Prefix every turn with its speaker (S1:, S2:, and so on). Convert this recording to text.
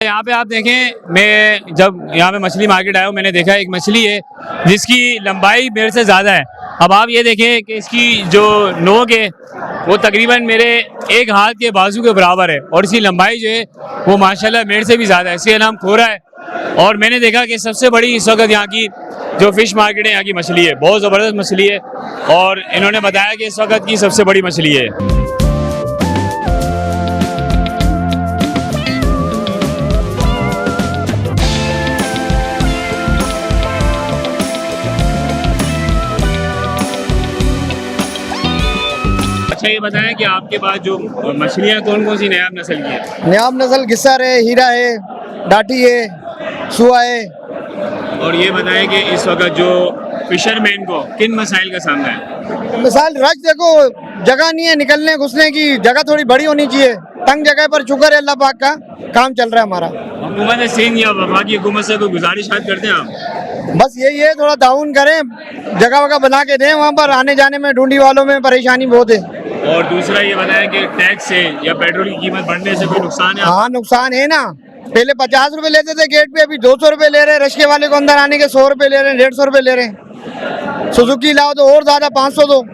S1: यहाँ पे आप देखें, मैं जब यहाँ पे मछली मार्केट आया हूँ, मैंने देखा एक मछली है जिसकी लंबाई मेरे से ज़्यादा है। अब आप ये देखें कि इसकी जो नोक है वो तकरीबन मेरे एक हाथ के बाजू के बराबर है और इसकी लंबाई जो है वो माशाल्लाह मेरे से भी ज़्यादा है। इसका नाम खोरा है और मैंने देखा कि सबसे बड़ी इस वक्त यहाँ की जो फिश मार्केट है यहाँ की मछली है, बहुत ज़बरदस्त मछली है और इन्होंने बताया कि इस वक्त की सबसे बड़ी मछली है। अच्छा ये बताएं कि आपके पास जो मछलियाँ कौन कौन सी नायाब नस्ल की है?
S2: नयाब नस्ल गिस्सर है, हीरा है, डाटी है, सुआ है।
S1: और ये बताएं कि इस वक्त जो फिशरमैन को किन मसाइल का सामना है?
S2: मिसाल रश देखो, जगह नहीं है निकलने घुसने की, जगह थोड़ी बड़ी होनी चाहिए। तंग जगह पर शुक्र है अल्लाह पाक का काम चल रहा है हमारा।
S1: हुकूमत सिंध या वफाकी हुकूमत से कोई गुजारिश करते हैं आप?
S2: बस यही है, थोड़ा ताउन करें, जगह वगह बना के दें, वहाँ पर आने जाने में ढूंढी वालों में परेशानी बहुत है।
S1: और दूसरा ये बताएं कि टैक्स से या पेट्रोल की कीमत बढ़ने से कोई नुकसान है?
S2: हाँ नुकसान है ना, पहले 50 रुपए लेते थे गेट पे, अभी 200 रुपए ले रहे हैं। रिक्शे वाले को अंदर आने के 100 रुपए ले रहे हैं, 150 रुपए ले रहे हैं। सुजुकी लाओ तो और ज्यादा 500 दो।